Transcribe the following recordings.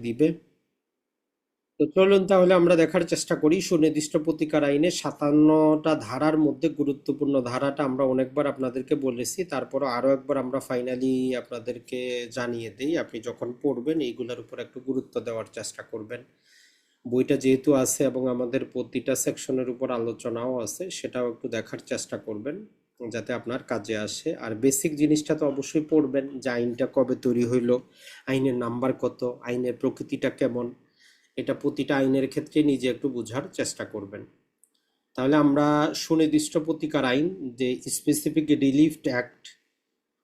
দিবে। তো চলুন তাহলে আমরা দেখার চেষ্টা করি সুনির্দিষ্ট প্রতিকার আইনে 57টা ধারার মধ্যে গুরুত্বপূর্ণ ধারাটা আমরা অনেকবার আপনাদেরকে বলেছি, তারপর আরো একবার আমরা ফাইনালি আপনাদেরকে জানিয়ে দেই। আপনি যখন পড়বেন এইগুলোর উপর একটু গুরুত্ব দেওয়ার চেষ্টা করবেন। বইটা যেহেতু আছে এবং আমাদের প্রতিটা সেকশনের উপর আলোচনাও আছে, সেটাও একটু দেখার চেষ্টা করবেন যাতে আপনার কাজে আসে। আর বেসিক জিনিসটা তো অবশ্যই পড়বেন, যে আইনটা কবে তৈরি হইলো, আইনের নাম্বার কত, আইনের প্রকৃতিটা কেমন, এটা প্রতিটা আইনের ক্ষেত্রে নিজে একটু বোঝার চেষ্টা করবেন। তাহলে আমরা সুনির্দিষ্ট প্রতিকার আইন, যে স্পেসিফিক রিলিফ অ্যাক্ট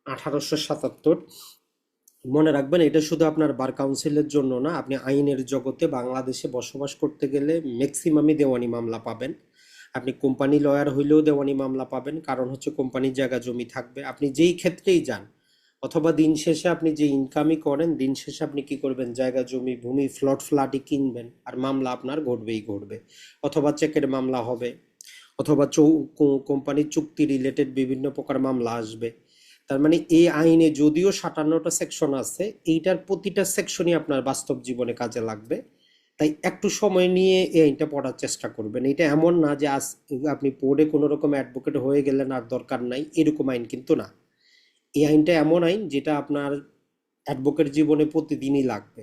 1877, মনে রাখবেন এটা শুধু আপনার বার কাউন্সিলের জন্য না, আপনি আইনের জগতে বাংলাদেশে বসবাস করতে গেলে ম্যাক্সিমামই দেওয়ানি মামলা পাবেন। আপনি কোম্পানি লয়ার হইলেও দেওয়ানি মামলা পাবেন, কারণ হচ্ছে কোম্পানির জায়গা জমি থাকবে আপনি যেই ক্ষেত্রেই যান, অথবা দিন শেষে আপনি যে ইনকামই করেন, দিন শেষে আপনি কি করবেন, জায়গা জমি ভূমি ফ্ল্যাটই কিনবেন, আর মামলা আপনার ঘটবেই ঘটবে। অথবা চেকের মামলা হবে, অথবা কোম্পানির চুক্তি রিলেটেড বিভিন্ন প্রকার মামলা আসবে। তার মানে এই আইনে যদিও 57টা সেকশন আছে, এইটার প্রতিটা সেকশনই আপনার বাস্তব জীবনে কাজে লাগবে। তাই একটু সময় নিয়ে এই আইনটা পড়ার চেষ্টা করবেন। এটা এমন না যে আজ আপনি পড়ে কোনো রকম অ্যাডভোকেট হয়ে গেলেন আর দরকার নাই, এরকম আইন কিন্তু না। এই আইনটা এমন আইন যেটা আপনার অ্যাডভোকেট জীবনে প্রতিদিনই লাগবে,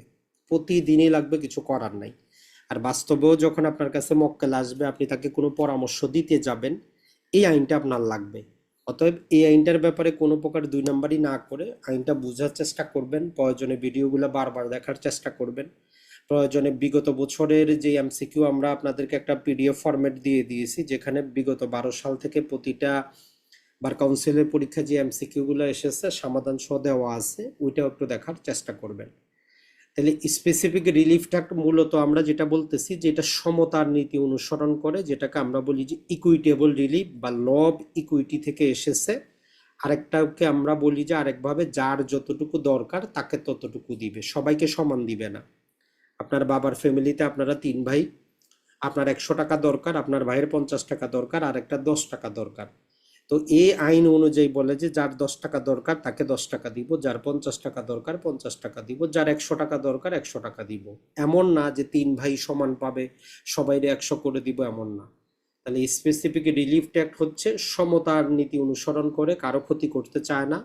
প্রতিদিনই লাগবে, কিছু করার নাই। আর বাস্তবেও যখন আপনার কাছে মক্কেল আসবে, আপনি তাকে কোনো পরামর্শ দিতে যাবেন, এই আইনটা আপনার লাগবে। অতএব এই আইনটার ব্যাপারে কোনো প্রকার দুই নাম্বারই না করে আইনটা বোঝার চেষ্টা করবেন। প্রয়োজনে ভিডিওগুলো বারবার দেখার চেষ্টা করবেন। প্রয়োজনে বিগত বছরের যে এমসিকিউ আমরা আপনাদেরকে একটা পিডিএফ ফরম্যাট দিয়ে দিয়েছি, যেখানে বিগত 12 সাল থেকে প্রতিটা বার কাউন্সিলের পরীক্ষা যে এমসিকিউ গুলো এসেছে সমাধান সহ দেওয়া আছে, ওইটাও একটু দেখার চেষ্টা করবেন। তাহলে স্পেসিফিক রিলিফ অ্যাক্ট মূলত আমরা যেটা বলতেছি, যে এটা সমতার নীতি অনুসরণ করে, যেটাকে আমরা বলি যে ইকুইটেবল রিলিফ বা ল অব ইকুইটি থেকে এসেছে। আরেকটাকে আমরা বলি যে আরেকভাবে, যার যতটুকু দরকার তাকে ততটুকু দিবে, সবাইকে সমান দিবে না। আপনার বাবার ফ্যামিলিতে আপনারা 3 ভাই, আপনার 100 টাকা দরকার, আপনার ভাইয়ের 50 টাকা দরকার, আর একটা 10 টাকা দরকার। তো এই আইন অনুযায়ী বলে যে যার 10 টাকা দরকার তাকে 10 টাকা দিব, যার 50 টাকা দরকার 50 টাকা দিব, যার 100 টাকা দরকার 100 টাকা দিব। এমন না যে 3 ভাই সমান পাবে, সবাইরে 100 করে দিব, এমন না। তাহলে স্পেসিফিক রিলিফ অ্যাক্ট হচ্ছে সমতার নীতি অনুসরণ করে, কারো ক্ষতি করতে চায় না,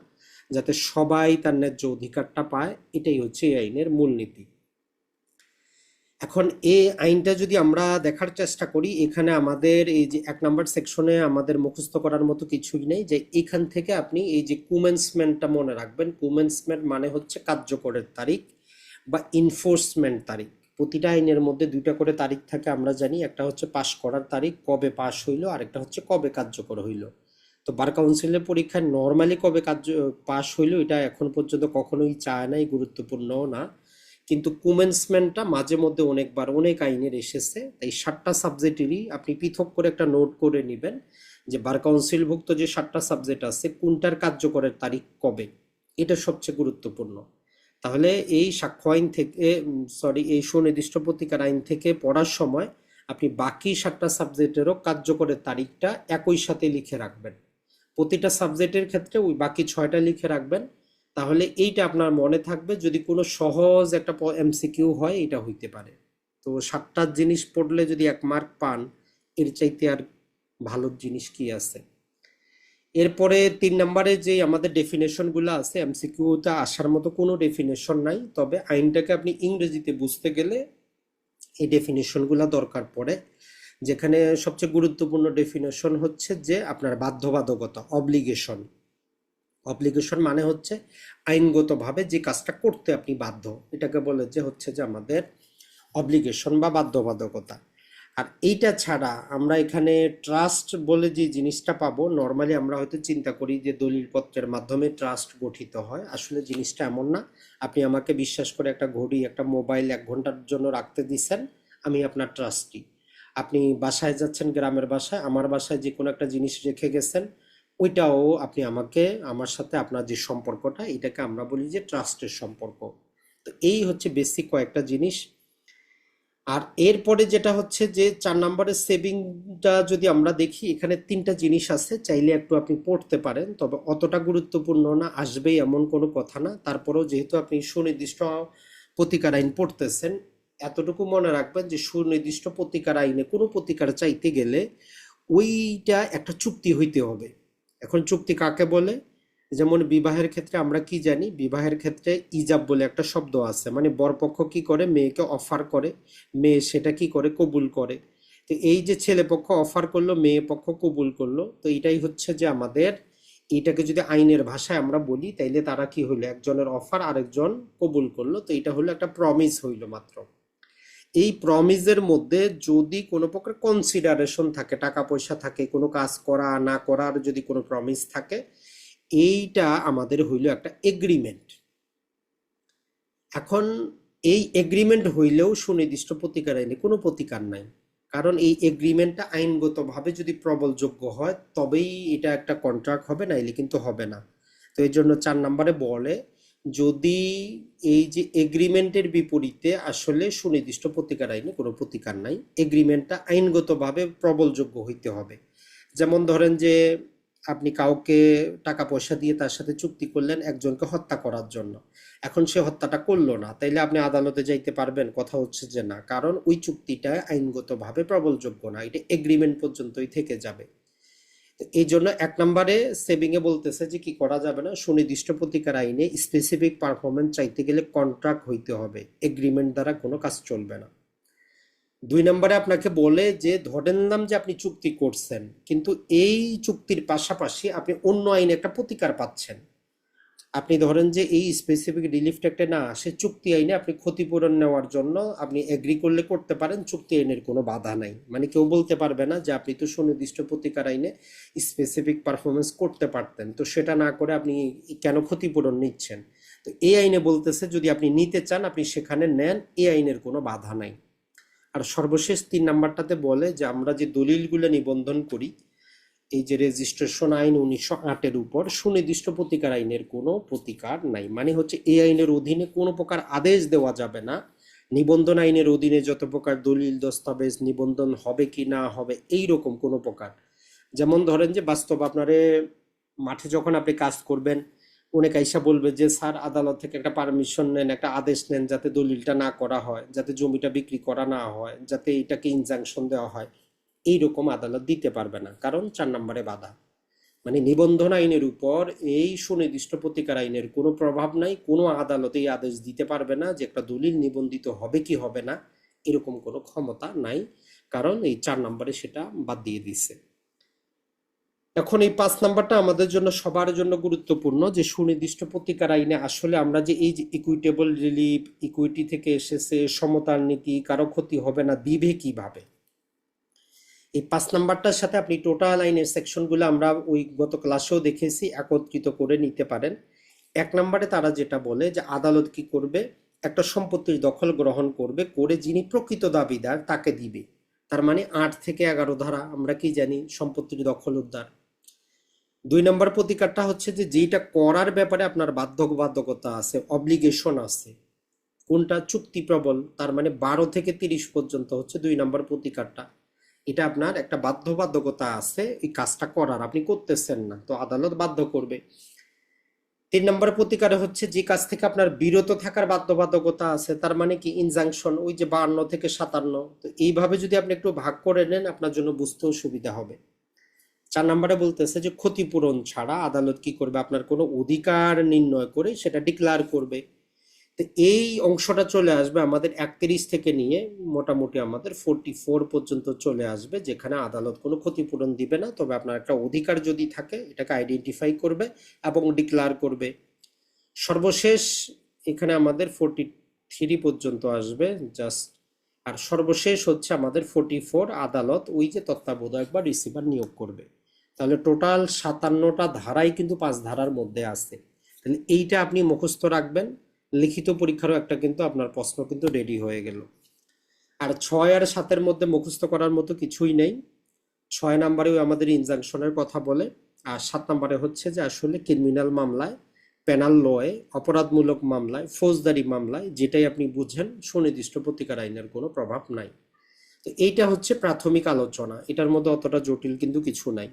যাতে সবাই তার ন্যায্য অধিকারটা পায়। এটাই হচ্ছে এই আইনের মূলনীতি। এখন এই আইনটা যদি আমরা দেখার চেষ্টা করি, এখানে আমাদের এই যে 1 নম্বর সেকশনে আমাদের মুখস্থ করার মতো কিছুই নেই। যে এখান থেকে আপনি এই যে কুমেন্সমেন্টটা মনে রাখবেন। কুমেন্সমেন্ট মানে হচ্ছে কার্যকরের তারিখ বা ইনফোর্সমেন্ট তারিখ। প্রতিটা আইনের মধ্যে 2টা করে তারিখ থাকে আমরা জানি, একটা হচ্ছে পাশ করার তারিখ, কবে পাশ হইলো, আরেকটা হচ্ছে কবে কার্যকর হইলো। তো বার কাউন্সিলের পরীক্ষায় নর্মালি কবে পাশ হইলো এটা এখন পর্যন্ত কখনোই চায় নাই, গুরুত্বপূর্ণও না। কিন্তু কুমেন্সমেন্টটা মাঝে মধ্যে অনেকবার অনেক আইনের এসেছে। তাই 7টা সাবজেক্টেরই আপনি পৃথক করে একটা নোট করে নেবেন, যে বার কাউন্সিলভুক্ত যে 7টা সাবজেক্ট আছে কোনটার কার্যকরের তারিখ কবে, এটা সবচেয়ে গুরুত্বপূর্ণ। তাহলে এই সাক্ষ্য আইন থেকে, এই সুনির্দিষ্ট প্রতিকার আইন থেকে পড়ার সময় আপনি বাকি 7টা সাবজেক্টেরও কার্যকরের তারিখটা একই সাথে লিখে রাখবেন। প্রতিটা সাবজেক্টের ক্ষেত্রে ওই বাকি 6টা লিখে রাখবেন। তাহলে এইটা আপনার মনে থাকবে, যদি কোনো সহজ একটা এমসিকিউ হয় এটা হইতে পারে। তো 7টা জিনিস পড়লে যদি 1 মার্ক পান, এর চাইতে আর ভালো জিনিস কি আছে। এরপরে 3 নম্বরে যে আমাদের ডেফিনেশন গুলো আছে, এমসিকিউতে আসার মতো কোনো ডেফিনেশন নাই, তবে আইনটাকে আপনি ইংরেজিতে বুঝতে গেলে এই ডেফিনেশন গুলা দরকার পড়ে। যেখানে সবচেয়ে গুরুত্বপূর্ণ ডেফিনেশন হচ্ছে যে আপনার বাধ্যবাধকতা, অব্লিগেশন। অব্লিগেশন মানে হচ্ছে আইনগতভাবে যে কাজটা করতে আপনি বাধ্য, এটাকে বলে যে হচ্ছে যে আমাদের অব্লিগেশন বা বাধ্যবাধকতা। আর এইটা ছাড়া আমরা এখানে ট্রাস্ট বলে যে জিনিসটা পাবো, নর্মালি আমরা হয়তো চিন্তা করি যে দলিলপত্রের মাধ্যমে ট্রাস্ট গঠিত হয়। আসলে জিনিসটা এমন না। আপনি আমাকে বিশ্বাস করে একটা ঘড়ি, একটা মোবাইল 1 ঘন্টার জন্য রাখতে দিচ্ছেন, আমি আপনার ট্রাস্টি। আপনি বাসায় যাচ্ছেন, গ্রামের বাসায়, আমার বাসায় যে কোনো একটা জিনিস রেখে গেছেন, ওইটাও আপনি আমাকে, আমার সাথে আপনার যে সম্পর্কটা, এটাকে আমরা বলি যে ট্রাস্টের সম্পর্ক। তো এই হচ্ছে বেসিক কয়েকটা জিনিস। আর এরপরে যেটা হচ্ছে যে 4 নম্বরের সেভিংটা যদি আমরা দেখি, এখানে 3টা জিনিস আছে, চাইলে একটু আপনি পড়তে পারেন, তবে অতটা গুরুত্বপূর্ণ না, আসবেই এমন কোনো কথা না। তারপরেও যেহেতু আপনি সুনির্দিষ্ট প্রতিকার আইন পড়তেছেন, এতটুকু মনে রাখবেন যে সুনির্দিষ্ট প্রতিকার আইনে কোনো প্রতিকার চাইতে গেলে ওইটা একটা চুক্তি হইতে হবে। এখন চুক্তি কাকে বলে? যেমন বিবাহের ক্ষেত্রে আমরা কি জানি, বিবাহের ক্ষেত্রে ইজাব বলে একটা শব্দ আছে, মানে বরপক্ষ কি করে, মেয়েকে অফার করে, মেয়ে সেটা কি করে, কবুল করে। তো এই যে ছেলে পক্ষ অফার করলো, মেয়ে পক্ষ কবুল করলো, তো এটাই হচ্ছে যে আমাদের, এটাকে যদি আইনের ভাষায় আমরা বলি তাইলে তারা কি হইলো, একজনের অফার আরেকজন কবুল করলো, তো এটা হলো একটা প্রমিস হইলো মাত্র। এই প্রমিসের মধ্যে যদি কোনো প্রকার কনসিডারেশন থাকে, টাকা পয়সা থাকে, কোনো কাজ করা না করার যদি কোনো প্রমিস থাকে, এইটা আমাদের হইল একটা এগ্রিমেন্ট। এখন এই এগ্রিমেন্ট হইলেও সুনির্দিষ্ট প্রতিকার আইনে কোনো প্রতিকার নাই, কারণ এই এগ্রিমেন্টটা আইনগতভাবে যদি প্রবলযোগ্য হয় তবেই এটা একটা কন্ট্রাক্ট হবে, নাইলে কিন্তু হবে না। তো এই জন্য 4 নম্বরে বলে, যদি এই যে এগ্রিমেন্টের বিপরীতে আসলে সুনির্দিষ্ট প্রতিকার আইনে কোনো প্রতিকার নাই, এগ্রিমেন্টটা আইনগতভাবে প্রবলযোগ্য হইতে হবে। যেমন ধরেন যে আপনি কাউকে টাকা পয়সা দিয়ে তার সাথে চুক্তি করলেন একজনকে হত্যা করার জন্য, এখন সে হত্যাটা করলো না, তাইলে আপনি আদালতে যাইতে পারবেন? কথা হচ্ছে যে না, কারণ ওই চুক্তিটা আইনগতভাবে প্রবলযোগ্য না, এটা এগ্রিমেন্ট পর্যন্তই থেকে যাবে। এই জন্য 1 নম্বরে সেভিং এ বলতেছে যে কি করা যাবে না, সুনির্দিষ্ট প্রতিকার আইনে স্পেসিফিক পারফরমেন্স চাইতে গেলে কন্ট্রাক্ট হইতে হবে, এগ্রিমেন্ট দ্বারা কোনো কাজ চলবে না। 2 নম্বরে আপনাকে বলে যে ধরেন নাম যে আপনি চুক্তি করছেন, কিন্তু এই চুক্তির পাশাপাশি আপনি অন্য আইনে একটা প্রতিকার পাচ্ছেন। আপনি ধরেন যে এই স্পেসিফিক রিলিফ ট্যাক্টে না আসে, চুক্তি আইনে আপনি ক্ষতিপূরণ নেওয়ার জন্য আপনি এগ্রি করলে করতে পারেন, চুক্তি আইনের কোনো বাধা নাই, মানে কেউ বলতে পারবে না যে আপনি তো সুনির্দিষ্ট প্রতিকার আইনে স্পেসিফিক পারফরমেন্স করতে পারতেন, তো সেটা না করে আপনি কেন ক্ষতিপূরণ নিচ্ছেন। তো এই আইনে বলতেছে যদি আপনি নিতে চান আপনি সেখানে নেন, এই আইনের কোনো বাধা নাই। আর সর্বশেষ 3 নাম্বারটাতে বলে যে আমরা যে দলিলগুলো নিবন্ধন করি, এই যে রেজিস্ট্রেশন আইন 1908 উপর সুনির্দিষ্ট প্রতিকার আইনের কোনো প্রতিকার নাই, মানে হচ্ছে এই আইনের অধীনে কোনো প্রকার আদেশ দেওয়া যাবে না। নিবন্ধন আইনের অধীনে যত প্রকার দলিল দস্তাবেজ নিবন্ধন হবে কি না হবে এইরকম কোনো প্রকার, যেমন ধরেন যে বাস্তব আপনারে মাঠে যখন আপনি কাজ করবেন, অনেক আইসা বলবে যে স্যার আদালত থেকে একটা পারমিশন নেন, একটা আদেশ নেন যাতে দলিলটা না করা হয়, যাতে জমিটা বিক্রি করা না হয়, যাতে এটাকে ইনজাংশন দেওয়া হয়, এইরকম আদালত দিতে পারবে না, কারণ 4 নম্বরে বাধা। মানে নিবন্ধন আইনের উপর এই সুনির্দিষ্ট প্রতিকার আইনের কোনো প্রভাব নাই, কোনো আদালতে এই আদেশ দিতে পারবে না যে একটা দলিল নিবন্ধিত হবে কি হবে না, এরকম কোনো ক্ষমতা নাই, কারণ এই 4 নম্বরে সেটা বাদ দিয়ে দিছে। এখন এই 5 নাম্বারটা আমাদের জন্য সবার জন্য গুরুত্বপূর্ণ, যে সুনির্দিষ্ট প্রতিকার আইনে আসলে আমরা যে এই যে ইকুইটেবল রিলিফ, ইকুইটি থেকে এসেছে, সমতার নীতি, কারো ক্ষতি হবে না, দিবে কিভাবে। এই 5 নাম্বারটার সাথে আপনি টোটাল আইনের সেকশনগুলো আমরা ওই গত ক্লাসেও দেখেছি, একত্রিত করে নিতে পারেন। 1 নম্বরে তারা যেটা বলে যে আদালত কি করবে, একটা সম্পত্তির দখল গ্রহণ করবে, করে যিনি প্রকৃত দাবিদার তাকে দিবে। তার মানে 8 থেকে 11 ধারা আমরা কি জানি, সম্পত্তির দখল উদ্ধার। 2 নম্বর প্রতিকারটা হচ্ছে যে যেটা করার ব্যাপারে আপনার বাধ্যবাধকতা আছে, অব্লিগেশন আছে, কোনটা চুক্তি প্রবল, তার মানে 12 থেকে 30 পর্যন্ত হচ্ছে 2 নম্বর প্রতিকারটা। এটা আপনার একটা বাধ্যবাধকতা আছে এই কাজটা করার, আপনি করতেছেন না, তো আদালত বাধ্য করবে। 3 নম্বর প্রতিকারে হচ্ছে যে কাজ থেকে আপনার বিরত থাকার বাধ্যবাধকতা আছে, তার মানে কি ইনজাংশন, ওই যে 52 থেকে 57। তো এইভাবে যদি আপনি একটু ভাগ করে নেন আপনার জন্য বুঝতেও সুবিধা হবে। 4 নম্বরে বলতেছে যে ক্ষতিপূরণ ছাড়া আদালত কি করবে, আপনার কোনো অধিকার নির্ণয় করে সেটা ডিক্লার করবে। তো এই অংশটা চলে আসবে আমাদের 31 থেকে নিয়ে মোটামুটি আমাদের 44 পর্যন্ত চলে আসবে, যেখানে আদালত কোনো ক্ষতিপূরণ দিবে না, তবে আপনার একটা অধিকার যদি থাকে এটাকে আইডেন্টিফাই করবে এবং ডিক্লার করবে। সর্বশেষ এখানে আমাদের 43 পর্যন্ত আসবে জাস্ট। আর সর্বশেষ হচ্ছে আমাদের 44, আদালত ওই যে তত্ত্বাবধায়ক বা রিসিভার নিয়োগ করবে। তাহলে টোটাল 57টা ধারাই কিন্তু 5 ধারার মধ্যে আছে। তাহলে এইটা আপনি মুখস্থ রাখবেন, লিখিত পরীক্ষারও একটা কিন্তু আপনার প্রশ্ন কিন্তু রেডি হয়ে গেল। আর 6 আর 7-এর মধ্যে মুখস্থ করার মতো কিছুই নেই। 6 নম্বরেও আমাদের ইনজাংশনের কথা বলে, আর 7 নম্বরে হচ্ছে যে আসলে ক্রিমিনাল মামলায়, পেনাল লয়ে, অপরাধমূলক মামলায়, ফৌজদারি মামলায় যেটাই আপনি বুঝেন সুনির্দিষ্ট প্রতিকার আইনের কোনো প্রভাব নাই। তো এইটা হচ্ছে প্রাথমিক আলোচনা, এটার মধ্যে অতটা জটিল কিন্তু কিছু নাই।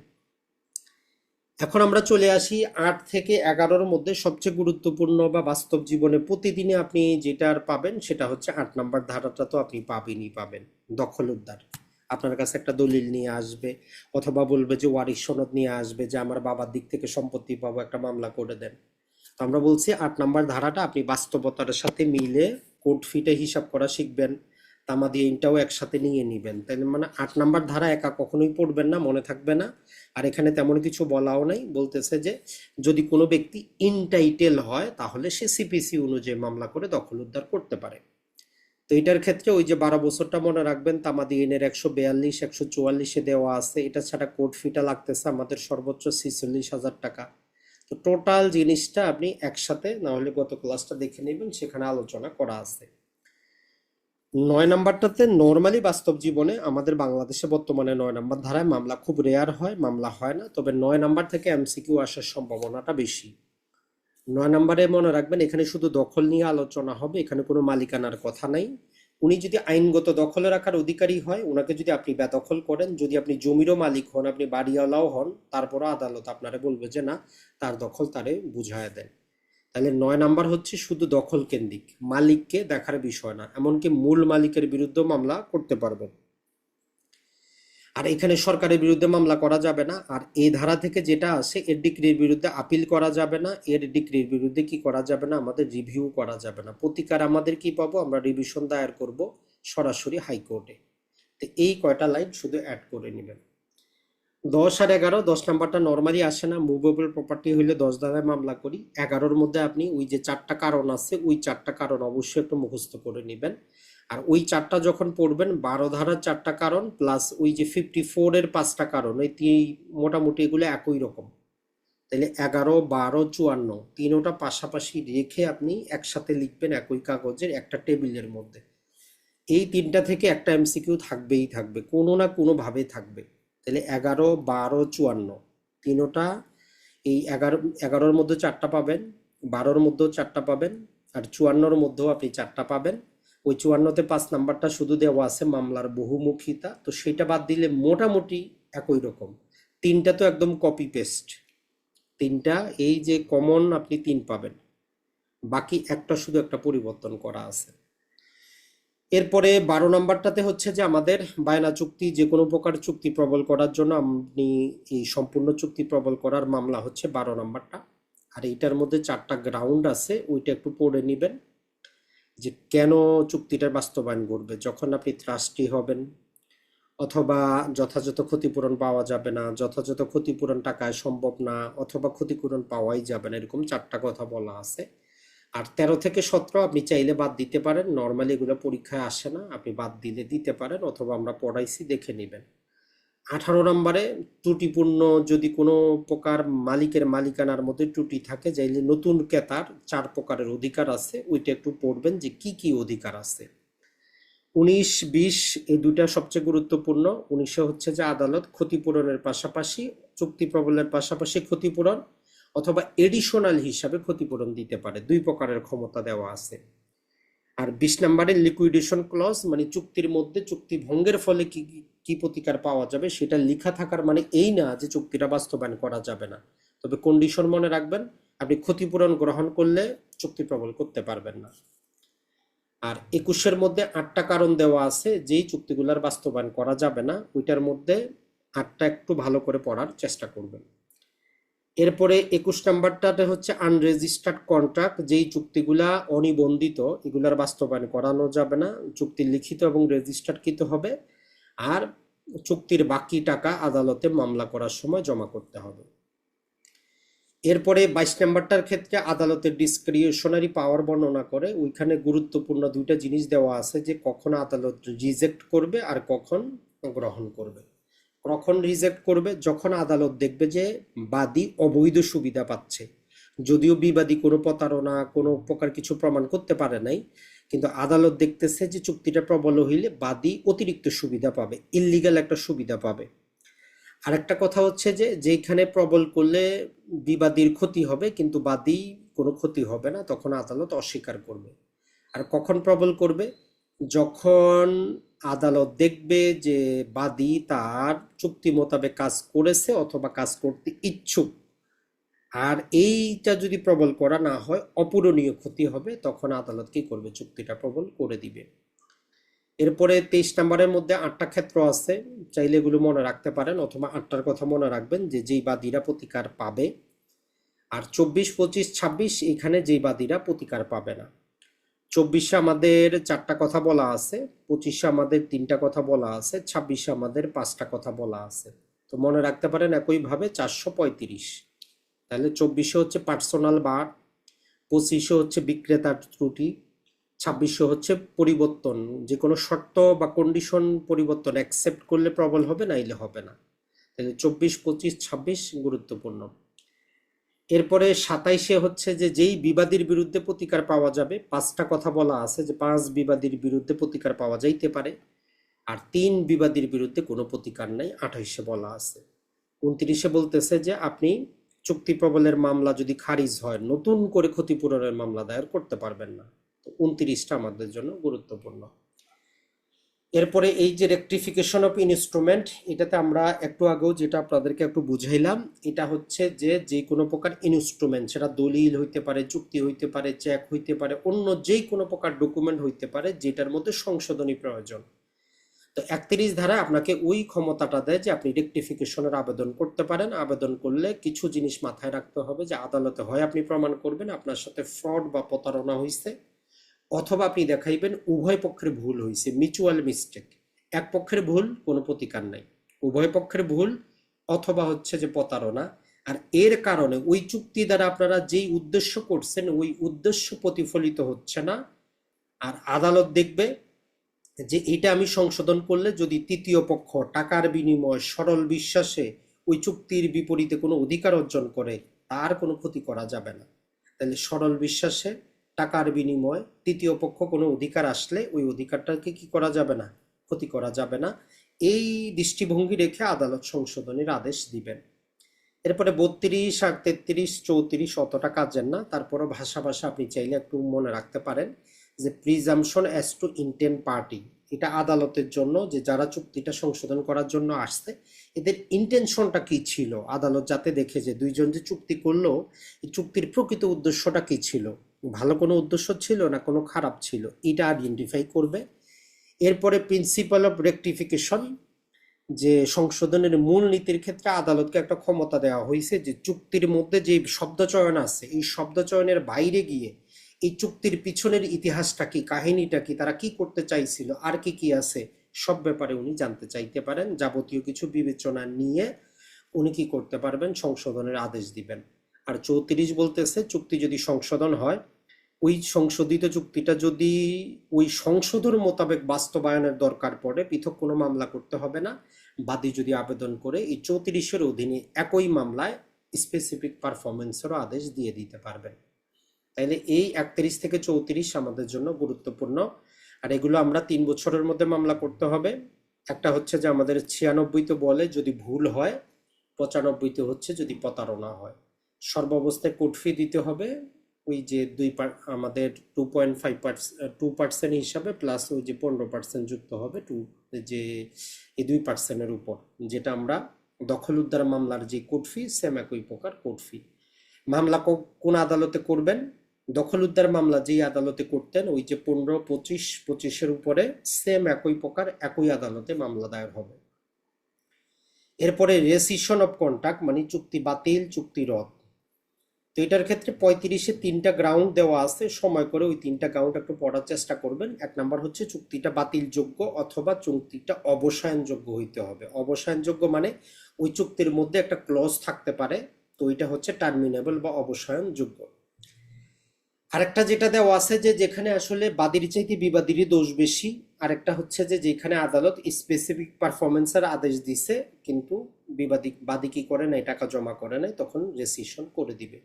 এখন আমরা চলে আসি 8 থেকে 11-র মধ্যে সবচেয়ে গুরুত্বপূর্ণ বা বাস্তব জীবনে প্রতিদিনে আপনি যেটার পাবেন সেটা হচ্ছে 8 নম্বর ধারাটা। তো আপনি পাবেন দখল উদ্ধার। আপনার কাছে একটা দলিল নিয়ে আসবে, অথবা বলবে যে ওয়ারিশ সনদ নিয়ে আসবে যে আমার বাবার দিক থেকে সম্পত্তি পাবো, একটা মামলা করে দেন। তো আমরা বলছি 8 নম্বর ধারাটা আপনি বাস্তবতার সাথে মিলে কোড ফিটে হিসাব করা শিখবেন, তামাদি ইনটাও একসাথে নিয়ে নিবেন। তাই মানে 8 নম্বর ধারা একা কখনোই পড়বেন না, মনে থাকবে না। আর এখানে তেমন কিছু বলাও নাই, বলতেছে যে যদি কোনো ব্যক্তি ইনটাইটেল হয় তাহলে সে সিপিসি অনুযায়ী মামলা করে দখল উদ্ধার করতে পারে। তো এটার ক্ষেত্রে ওই যে 12 বছরটা মনে রাখবেন, তামাদি আইনের 142 144-এ দেওয়া আছে। এটা ছাড়া কোর্ট ফিটা লাগতেছে আমাদের সর্বোচ্চ 46,000 টাকা। তো টোটাল জিনিসটা আপনি একসাথে না হলে গত ক্লাসটা দেখে নেবেন, সেখানে আলোচনা করা আছে। 9 নম্বরটাতে নর্মালি বাস্তব জীবনে আমাদের বাংলাদেশে বর্তমানে 9 নম্বর ধারায় মামলা খুব রেয়ার হয়, মামলা হয় না, তবে 9 নম্বর থেকে এমসিকিউ আসার সম্ভাবনাটা বেশি। 9 নম্বরে মনে রাখবেন এখানে শুধু দখল নিয়ে আলোচনা হবে, এখানে কোনো মালিকানার কথা নাই। উনি যদি আইনগত দখলে রাখার অধিকারী হয়, ওনাকে যদি আপনি বেদখল করেন, যদি আপনি জমিরও মালিক হন, আপনি বাড়িওয়ালাও হন, তারপরও আদালত আপনারে বলবে যে না, তার দখল তারে বুঝায় দেন। তাহলে 9 নম্বর হচ্ছে শুধু দখল কেন্দ্রিক, মালিককে দেখার বিষয় না, এমনকি মূল মালিকের বিরুদ্ধে মামলা করতে পারবেন। আর এখানে সরকারের বিরুদ্ধে মামলা করা যাবে না। আর এই ধারা থেকে যেটা আসে, এর ডিক্রির বিরুদ্ধে আপিল করা যাবে না, এর ডিক্রির বিরুদ্ধে কি করা যাবে না, আমাদের রিভিউ করা যাবে না। প্রতিকার আমাদের কি পাবো, আমরা রিভিশন দায়ের করব সরাসরি হাইকোর্টে। তো এই কয়টা লাইন শুধু অ্যাড করে নেবেন। 10 আর 11, 10 নম্বরটা নর্মালি আসে না, মুভেবল প্রপার্টি হইলে 10 ধারায় মামলা করি। 11-র মধ্যে আপনি ওই যে 4টা কারণ আছে, ওই 4টা কারণ অবশ্যই একটু মুখস্থ করে নেবেন। আর ওই 4টা যখন পড়বেন, 12 ধারার 4টা কারণ প্লাস ওই যে 54-এর 5টা কারণ, ওই মোটামুটি এগুলো একই রকম। তাহলে 11, 12, 54 তিনোটা পাশাপাশি রেখে আপনি একসাথে লিখবেন একই কাগজের একটা টেবিলের মধ্যে। এই তিনটা থেকে একটা এমসিকিউ থাকবেই থাকবে, কোনো না কোনো ভাবে থাকবে। তাহলে 11, 12, 54 তিনোটা, এই 11-এর মধ্যে 4টা পাবেন, 12-র মধ্যেও 4টা পাবেন, আর 54-র মধ্যেও আপনি 4টা পাবেন। ওই 54-তে 5 নম্বরটা শুধু দেওয়া আছে মামলার বহুমুখিতা, তো সেটা বাদ দিলে মোটামুটি একই রকম। তিনটা তো একদম কপি পেস্ট, তিনটা এই যে কমন আপনি 3 পাবেন, বাকি একটা শুধু একটা পরিবর্তন করা আছে। এরপরে 12 নম্বরটাতে হচ্ছে যে আমাদের বায়না চুক্তি, যে কোনো প্রকার চুক্তি প্রবল করার জন্য আপনি এই সম্পূর্ণ চুক্তি প্রবল করার মামলা হচ্ছে 12 নম্বরটা। আর এইটার মধ্যে 4টা গ্রাউন্ড আছে, ওইটা একটু পড়ে নেবেন যে কেন চুক্তিটার বাস্তবায়ন করবে। যখন আপনি ট্রাস্টি হবেন, অথবা যথাযথ ক্ষতিপূরণ পাওয়া যাবে না, যথাযথ ক্ষতিপূরণ টাকায় সম্ভব না, অথবা ক্ষতিপূরণ পাওয়াই যাবে না, এরকম 4টা কথা বলা আছে। আর 13 থেকে 17 আপনি চাইলে বাদ দিতে পারেন, নর্মালি এগুলো পরীক্ষায় আসে না, আপনি বাদ দিলে দিতে পারেন, অথবা আমরা পড়াইছি দেখে নেবেন। 18 নম্বরে ত্রুটিপূর্ণ যদি কোনো প্রকার মালিকের মালিকানার মধ্যে ত্রুটি থাকে, চাইলে নতুন ক্রেতার 4 প্রকারের অধিকার আছে, ওইটা একটু পড়বেন যে কি কি অধিকার আছে। 19, 20 এই দুইটা সবচেয়ে গুরুত্বপূর্ণ। 19-এ হচ্ছে যে আদালত ক্ষতিপূরণের পাশাপাশি, চুক্তি প্রবলের পাশাপাশি ক্ষতিপূরণ অথবা এডিশনাল হিসাবে ক্ষতিপূরণ দিতে পারে, 2 প্রকারের ক্ষমতা দেওয়া আছে। আর 20 নম্বরের লিকুইডেশন ক্লজ, মানে চুক্তির মধ্যে চুক্তি ভঙ্গের ফলে কি কি প্রতিকার পাওয়া যাবে সেটা লেখা থাকার মানে এই না যে চুক্তিটা বাস্তবায়ন করা যাবে না, তবে কন্ডিশন মনে রাখবেন, আপনি ক্ষতিপূরণ গ্রহণ করলে চুক্তি প্রবল করতে পারবেন না। আর 21-এর মধ্যে 8টা কারণ দেওয়া আছে যেই চুক্তিগুলোর বাস্তবায়ন করা যাবে না, ওইটার মধ্যে 8টা একটু ভালো করে পড়ার চেষ্টা করবেন। এরপরে 21 নম্বরটাতে হচ্ছে আনরেজিস্টার্ড কন্ট্রাক্ট, যেই চুক্তিগুলা অনিবন্ধিত, এগুলার বাস্তবায়ন করানো যাবে না, চুক্তি লিখিত এবং রেজিস্টার্ডকৃত হবে। আর চুক্তির বাকি টাকা আদালতে মামলা করার সময় জমা করতে হবে। এরপরে 22 নম্বরটার ক্ষেত্রে আদালতের ডিসক্রিশনারি পাওয়ার বর্ণনা করে, ওইখানে গুরুত্বপূর্ণ 2টা জিনিস দেওয়া আছে যে কখন আদালত রিজেক্ট করবে আর কখন গ্রহণ করবে। কখন রিজেক্ট করবে, যখন আদালত দেখবে যে বাদী অবৈধ সুবিধা পাচ্ছে, যদিও বিবাদী কোনো প্রতারণা কোনো প্রকার কিছু প্রমাণ করতে পারে নাই, কিন্তু আদালত দেখতেছে যে চুক্তিটা প্রবল হইলে বাদী অতিরিক্ত সুবিধা পাবে, ইল্লিগাল একটা সুবিধা পাবে। আরেকটা কথা হচ্ছে যে যেখানে প্রবল করলে বিবাদীর ক্ষতি হবে কিন্তু বাদী কোনো ক্ষতি হবে না, তখন আদালত অস্বীকার করবে। আর কখন প্রবল করবে, যখন আদালত দেখবে যে বাদী তার চুক্তি মোতাবেক কাজ করেছে অথবা কাজ করতে ইচ্ছুক, আর এইটা যদি প্রবল করা না হয়, অপূরণীয় ক্ষতি হবে, তখন আদালত কি করবে, চুক্তিটা প্রবল করে দিবে। এরপরে 23 নম্বরের মধ্যে 8টা ক্ষেত্র আছে, চাইলে এগুলো মনে রাখতে পারেন, অথবা 8টার কথা মনে রাখবেন যে যেই বাদীরা প্রতিকার পাবে। আর 24, 25, 26 এখানে যেই বাদীরা প্রতিকার পাবে না। 24-এ আমাদের 4টা কথা বলা আছে, 25-এ আমাদের 3টা কথা বলা আছে, 26-এ আমাদের 5টা কথা বলা আছে। তো মনে রাখতে পারেন একইভাবে 435। তাহলে 24-এ হচ্ছে পার্সোনাল বার, 25-এ হচ্ছে বিক্রেতার ত্রুটি, 26-এ হচ্ছে পরিবর্তন, যে কোনো শর্ত বা কন্ডিশন পরিবর্তন অ্যাকসেপ্ট করলে প্রবল হবে, নাইলে হবে না। তাহলে 24, 25, 26 গুরুত্বপূর্ণ। এরপরে 27-এ হচ্ছে যে যেই বিবাদীর বিরুদ্ধে প্রতিকার পাওয়া যাবে, 5টা কথা বলা আছে যে 5 বিবাদীর বিরুদ্ধে প্রতিকার পাওয়া যাইতে পারে, আর 3 বিবাদীর বিরুদ্ধে কোনো প্রতিকার নাই, 28-এ বলা আছে। 29-এ বলতেছে যে আপনি চুক্তি প্রবলের মামলা যদি খারিজ হয়, নতুন করে ক্ষতিপূরণের মামলা দায়ের করতে পারবেন না। তো 29টা আমাদের জন্য গুরুত্বপূর্ণ। এরপরে এই যে রেকটিফিকেশন অফ ইনস্ট্রুমেন্ট, এটাতে আমরা একটু আগেও যেটা আপনাদেরকে একটু বুঝাইলাম, এটা হচ্ছে যে যে কোনো প্রকার ইনস্ট্রুমেন্ট, সেটা দলিল হইতে পারে, চুক্তি হইতে পারে, চেক হইতে পারে, অন্য যে কোনো প্রকার ডকুমেন্ট হইতে পারে যেটার মধ্যে সংশোধনী প্রয়োজন। তো 31 ধারা আপনাকে ওই ক্ষমতাটা দেয় যে আপনি রেকটিফিকেশনের আবেদন করতে পারেন। আবেদন করলে কিছু জিনিস মাথায় রাখতে হবে, যে আদালতে হয় আপনি প্রমাণ করবেন আপনার সাথে ফ্রড বা প্রতারণা হয়েছে, অথবা আপনি দেখাইবেন উভয় পক্ষের ভুল হয়েছে, মিউচুয়াল মিস্টেক। এক পক্ষের ভুল, কোনো প্রতিকার নাই, উভয় পক্ষের ভুল, অথবা হচ্ছে যে প্রতারণা। আর এর কারণে ওই চুক্তি দ্বারা আপনারা যেই উদ্দেশ্য করছেন ওই উদ্দেশ্য প্রতিফলিত হচ্ছে না। আর আদালত দেখবে যে এটা আমি সংশোধন করলে যদি তৃতীয় পক্ষ টাকার বিনিময়ে সরল বিশ্বাসে ওই চুক্তির বিপরীতে কোনো অধিকার অর্জন করে, তার কোনো ক্ষতি করা যাবে না। তাহলে সরল বিশ্বাসে টাকার বিনিময়ে তৃতীয় পক্ষ কোনো অধিকার আসলে ওই অধিকারটাকে কি করা যাবে না, ক্ষতি করা যাবে না। এই দৃষ্টিভঙ্গি রেখে আদালত সংশোধনের আদেশ দিবেন। এরপরে 32 আর 33, 34 অতটা কাজের না, তারপরও ভাষা আপনি চাইলে একটু মনে রাখতে পারেন যে presumption as to intent party, এটা আদালতের জন্য যে যারা চুক্তিটা সংশোধন করার জন্য আসছে এদের ইন্টেনশনটা কি ছিল, আদালত যাতে দেখে যে দুইজন যে চুক্তি করলো এই চুক্তির প্রকৃত উদ্দেশ্যটা কি ছিল, ভালো কোনো উদ্দেশ্য ছিল না কোনো খারাপ ছিল, এটা আইডেন্টিফাই করবে। এরপরে প্রিন্সিপাল অফ রেকটিফিকেশন, যে সংশোধনের মূল নীতির ক্ষেত্রে আদালতকে একটা ক্ষমতা দেওয়া হয়েছে যে চুক্তির মধ্যে যে শব্দ চয়ন আছে এই শব্দ চয়নের বাইরে গিয়ে এই চুক্তির পিছনের ইতিহাসটা কি, কাহিনীটা কি, তারা কি করতে চাইছিল, আর কি কি আছে, সব ব্যাপারে উনি জানতে চাইতে পারেন। যাবতীয় কিছু বিবেচনা নিয়ে উনি কি করতে পারবেন, সংশোধনের আদেশ দিবেন। আর 34 বলতেছে চুক্তি যদি সংশোধন হয়, ওই সংশোধিত চুক্তিটা যদি ওই সংশোধন মোতাবেক বাস্তবায়নের দরকার পড়ে, পৃথক কোনো মামলা করতে হবে না। বাদী যদি আবেদন করে এই 34-এর অধীনে একই মামলায় স্পেসিফিক পারফরমেন্সেরও আদেশ দিয়ে দিতে পারবেন। তাইলে এই 31 থেকে 34 আমাদের জন্য গুরুত্বপূর্ণ। আর এগুলো আমরা 3 বছরের মধ্যে মামলা করতে হবে। একটা হচ্ছে যে আমাদের 96-তে বলে যদি ভুল হয়, 95-তে হচ্ছে যদি প্রতারণা হয়। সর্বাবস্থায় কোর্ট ফি দিতে হবে, ওই যে আমাদের 2.5% হিসাবে, প্লাস ওই যে 15% যুক্ত হবে যে এই 2%-এর উপর, যেটা আমরা দখল উদ্ধার মামলার যে কোর্ট ফি সেম একই প্রকার কোর্ট ফি। মামলা কোন আদালতে করবেন, দখল উদ্ধার মামলা যেই আদালতে করতেন ওই যে 15, 25-এর উপরে সেম একই প্রকার একই আদালতে মামলা দায়ের হবে। এরপরে রেসিশন অফ কন্ট্রাক্ট মানে চুক্তি বাতিল, চুক্তি রদ। তো এটার ক্ষেত্রে 35-এ 3টা গ্রাউন্ড দেওয়া আছে, সময় করে ওই 3টা গ্রাউন্ড একটু পড়ার চেষ্টা করবেন। 1 নাম্বার হচ্ছে চুক্তিটা বাতিলযোগ্য অথবা চুক্তিটা অবসায়নযোগ্য হইতে হবে। অবসায়নযোগ্য মানে ওই চুক্তির মধ্যে একটা ক্লজ থাকতে পারে, তো এটা হচ্ছে টার্মিনেবল বা অবসায়নযোগ্য। আরেকটা যেটা দেওয়া আছে যে যেখানে আসলে বাদীর চাইতে বিবাদীরই দোষ বেশি, আরেকটা হচ্ছে যে যেখানে আদালত স্পেসিফিক পারফরমেন্সের আদেশ দিছে কিন্তু বাদী কি করে নাই, টাকা জমা করে নাই, তখন রেসিশন করে দিবে।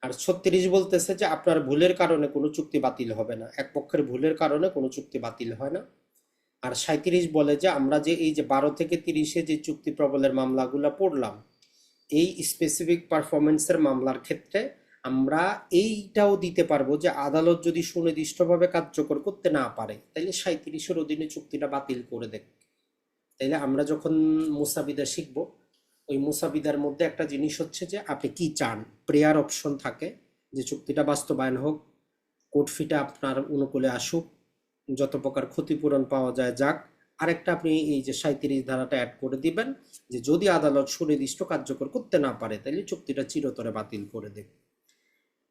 আর 36 বলতেছে যে আপনার ভুলের কারণে কোনো চুক্তি বাতিল হবে না, এক পক্ষের ভুলের কারণে কোনো চুক্তি বাতিল হয় না। আর 37 বলে যে আমরা যে এই যে 12 থেকে 30-এ যে চুক্তি প্রবলের মামলাগুলো পড়লাম, এই স্পেসিফিক পারফরমেন্সের মামলার ক্ষেত্রে আমরা এইটাও দিতে পারবো যে আদালত যদি সুনির্দিষ্টভাবে কার্যকর করতে না পারে তাইলে 37-এর অধীনে চুক্তিটা বাতিল করে দেয়। তাইলে আমরা যখন মুসাবিদা শিখব ওই মুসাবিদার মধ্যে একটা জিনিস হচ্ছে যে আপনি কি চান, প্রেয়ার অপশন থাকে যে চুক্তিটা বাস্তবায়ন হোক, কোর্ট ফিটা আপনার অনুকূলে আসুক, যত প্রকার ক্ষতিপূরণ পাওয়া যায় যাক। আরেকটা আপনি এই যে 37 ধারাটা অ্যাড করে দিবেন যে যদি আদালত সুনির্দিষ্ট কার্যকর করতে না পারে তাহলে চুক্তিটা চিরতরে বাতিল করে দেবে।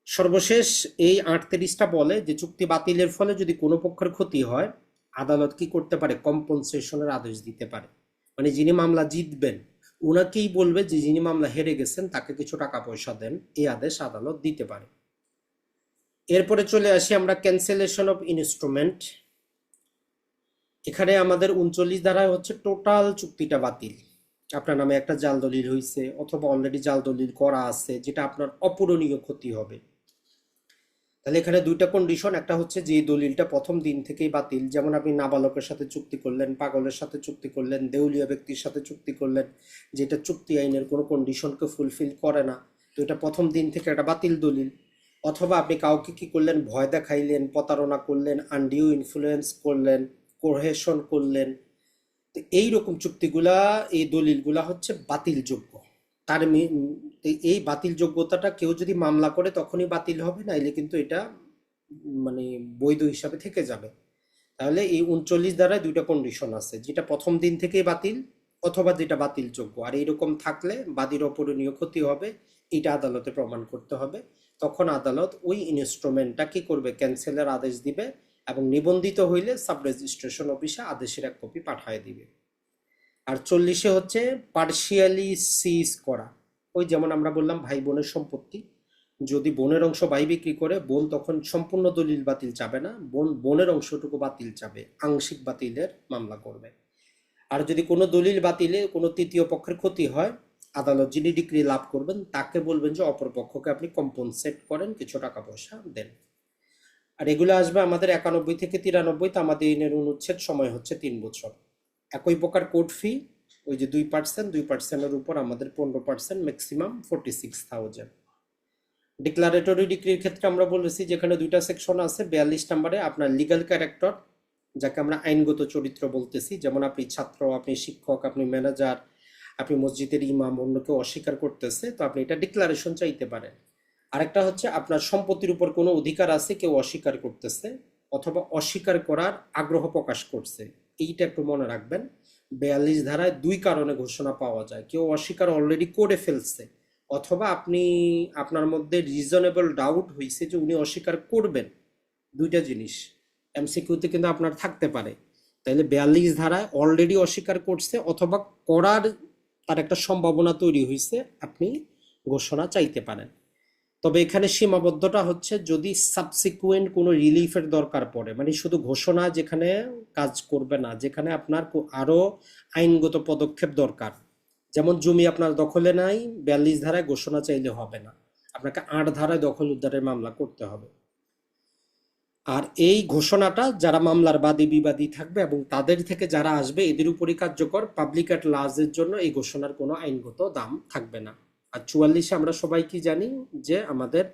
সর্বশেষ এই 38টা বলে যে চুক্তি বাতিলের ফলে যদি কোনো পক্ষের ক্ষতি হয় আদালত কি করতে পারে, কম্পনসেশনের আদেশ দিতে পারে। মানে যিনি মামলা জিতবেন উনাকেই বলবে যে যিনি মামলা হেরে গেছেন তাকে কিছু টাকা পয়সা দেন, এই আদেশ আদালত দিতে পারে। এরপরে চলে আসি আমরা ক্যান্সেলেশন অফ ইনস্ট্রুমেন্ট। এখানে আমাদের 39 ধারায় হচ্ছে টোটাল চুক্তিটা বাতিল। আপনার নামে একটা জাল দলিল হয়েছে অথবা অলরেডি জাল দলিল করা আছে যেটা আপনার অপূরণীয় ক্ষতি হবে। তাহলে এখানে দুইটা কন্ডিশন, একটা হচ্ছে যে দলিলটা প্রথম দিন থেকেই বাতিল, যেমন আপনি নাবালকের সাথে চুক্তি করলেন, পাগলের সাথে চুক্তি করলেন, দেউলিয়া ব্যক্তির সাথে চুক্তি করলেন, যেটা চুক্তি আইনের কোনো কন্ডিশনকে ফুলফিল করে না, তো এটা প্রথম দিন থেকে একটা বাতিল দলিল। অথবা আপনি কাউকে কি করলেন, ভয় দেখাইলেন, প্রতারণা করলেন, আনডিউ ইনফ্লুয়েন্স করলেন, কোহেশন করলেন, তো এইরকম চুক্তিগুলা, এই দলিলগুলা হচ্ছে বাতিলযোগ্য। তার এই বাতিল যোগ্যতাটা কেউ যদি মামলা করে তখনই বাতিল হবে, নাইলে কিন্তু এটা মানে বৈধ হিসাবে থেকে যাবে। তাহলে এই 39 দ্বারায় দুইটা কন্ডিশন আছে, যেটা প্রথম দিন থেকেই বাতিল অথবা যেটা বাতিলযোগ্য। আর এইরকম থাকলে বাদীর অপূরণীয় ক্ষতি হবে, এটা আদালতে প্রমাণ করতে হবে। তখন আদালত ওই ইনস্ট্রুমেন্টটা কি করবে, ক্যান্সেলের আদেশ দিবে এবং নিবন্ধিত হইলে সাব রেজিস্ট্রেশন অফিসে আদেশের এক কপি পাঠিয়ে দিবে। আর 40-এ হচ্ছে পার্শিয়ালি সিজ করা। ওই যেমন আমরা বললাম ভাই বোনের সম্পত্তি, যদি বোনের অংশ ভাই বিক্রি করে বোন তখন সম্পূর্ণ দলিল বাতিল চাবে না, বোনের অংশটুকু বাতিল চাবে, আংশিক বাতিলের মামলা করবে। আর যদি কোনো দলিল বাতিলে কোনো তৃতীয় পক্ষের ক্ষতি হয়, আদালত যিনি ডিক্রি লাভ করবেন তাকে বলবেন যে অপর পক্ষকে আপনি কম্পনসেট করেন, কিছু টাকা পয়সা দেন। আর এগুলো আসবে আমাদের 91 থেকে 93, আমাদের আইনের অনুচ্ছেদ, সময় হচ্ছে 3 বছর। একই প্রকার কোর্ট ফি, ওই যে 2%, 2%-এর উপর আমাদের 15%, ম্যাক্সিমাম 46,000। ডিক্লারেটরি ডিক্রির ক্ষেত্রে আমরা বলেছি যেখানে দুইটা সেকশন আছে। 42 নম্বরে আপনার লিগ্যাল ক্যারেক্টার, যাকে আমরা আইনগত চরিত্র বলতেছি, যেমন আপনি ছাত্র, আপনি শিক্ষক, আপনি ম্যানেজার, আপনি মসজিদের ইমাম, অন্য কেউ অস্বীকার করতেছে, তো আপনি এটা ডিক্লারেশন চাইতে পারেন। আরেকটা হচ্ছে আপনার সম্পত্তির উপর কোনো অধিকার আছে, কেউ অস্বীকার করতেছে অথবা অস্বীকার করার আগ্রহ প্রকাশ করছে, এইটা একটু মনে রাখবেন। 42 ধারায় দুই কারণে ঘোষণা পাওয়া যায়, কেউ অস্বীকার অলরেডি করে ফেলছে অথবা আপনি আপনার মধ্যে রিজনেবল ডাউট হয়েছে যে উনি অস্বীকার করবেন। দুইটা জিনিস এমসিকিউতে কিন্তু আপনার থাকতে পারে। তাইলে 42 ধারায় অলরেডি অস্বীকার করছে অথবা করার তার একটা সম্ভাবনা তৈরি হয়েছে, আপনি ঘোষণা চাইতে পারেন। তবে এখানে সীমাবদ্ধতা হচ্ছে যদি সাবসিকুয়েন্ট কোনো রিলিফের দরকার পড়ে, মানে শুধু ঘোষণা যেখানে কাজ করবে না, যেখানে আপনার আরো আইনগত পদক্ষেপ দরকার, যেমন জমি আপনার দখলে নাই, 42 ধারায় ঘোষণা চাইলে হবে না, আপনাকে 8 ধারায় দখল উদ্ধারের মামলা করতে হবে। আর এই ঘোষণাটা যারা মামলার বাদী বিবাদী থাকবে এবং তাদের থেকে যারা আসবে এদের উপরই কার্যকর, পাবলিক অ্যাট লার্জের জন্য এই ঘোষণার কোনো আইনগত দাম থাকবে না। আর 44-এ আমরা সবাই কি জানি যে আমাদের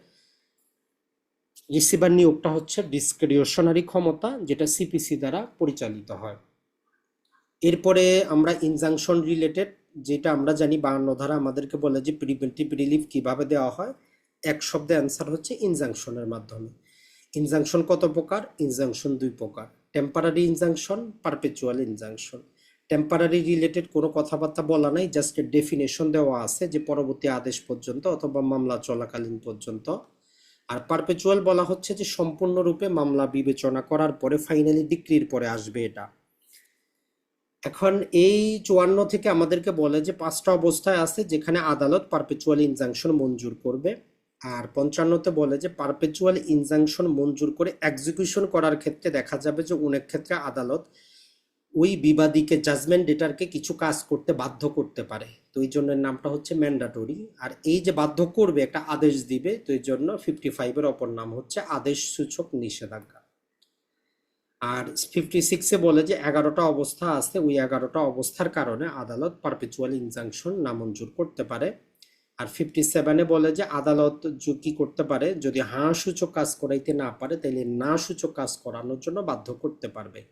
রিসিভার নিয়োগটা হচ্ছে ডিসক্রিশনারি ক্ষমতা, যেটা সিপিসি দ্বারা পরিচালিত হয়। এরপরে আমরা ইনজাংশন রিলেটেড, যেটা আমরা জানি 52 ধারা আমাদেরকে বলে যে প্রিভেন্টিভ রিলিফ কিভাবে দেওয়া হয়, এক শব্দে অ্যান্সার হচ্ছে ইনজাংশনের মাধ্যমে। ইনজাংশন কত প্রকার? ইনজাংশন দুই প্রকার, temporary injunction, perpetual injunction. Temporary related কোনো কথাবার্তা বলা নাই, জাস্ট ডেফিনেশন দেওয়া আছে যে পরবর্তী আদেশ পর্যন্ত অথবা মামলা চলাকালীন পর্যন্ত। আর পারপেচুয়াল বলা হচ্ছে যে সম্পূর্ণরূপে মামলা বিবেচনা করার পরে ফাইনালি ডিক্রির পরে আসবে এটা। এখন এই 54 থেকে আমাদেরকে বলে যে 5টা অবস্থায় আছে যেখানে আদালত পারপেচুয়াল ইনজাংশন মঞ্জুর করবে। আর 55-তে বলে যে পারপেচুয়াল ইনজাংশন মঞ্জুর করে এক্সিকিউশন করার ক্ষেত্রে দেখা যাবে যে অনেক ক্ষেত্রে আদালত ওই বিবাদীকে, জাজমেন্ট ডেটারকে কিছু কাজ করতে বাধ্য করতে পারে, তো এই জন্য নামটা হচ্ছে ম্যান্ডাটরি। আর এই যে বাধ্য করবে, একটা আদেশ দিবে, তো এই জন্য 55-এর অপর নাম হচ্ছে আদেশ সূচক নিষেধাজ্ঞা। আর 56-এ বলে যে 11টা অবস্থা আছে, ওই 11টা অবস্থার কারণে আদালত পারপেচুয়াল ইনজাংশন নামঞ্জুর করতে পারে। আর 57-এ বলে যে আদালত কি করতে পারে, যদি হ্যাঁ সূচক কাজ করাইতে না পারে তাহলে না সূচক কাজ করানোর জন্য বাধ্য করতে পারবে।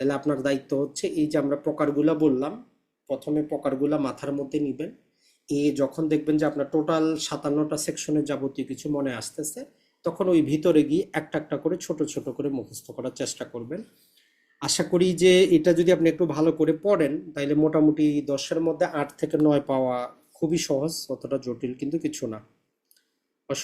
তাহলে আপনার দায়িত্ব হচ্ছে এই যে আমরা প্রকারগুলা বললাম, প্রথমে প্রকারগুলা মাথার মধ্যে নিবেন, যখন দেখবেন যে আপনার টোটাল 57টা সেকশনের যাবতীয় কিছু মনে আসতেছে, তখন ওই ভিতরে গিয়ে একটা একটা করে ছোট ছোট করে মুখস্থ করার চেষ্টা করবেন। আশা করি যে এটা যদি আপনি একটু ভালো করে পড়েন, তাইলে মোটামুটি 10-এর মধ্যে 8 থেকে 9 পাওয়া খুবই সহজ, অতটা জটিল কিন্তু কিছু না।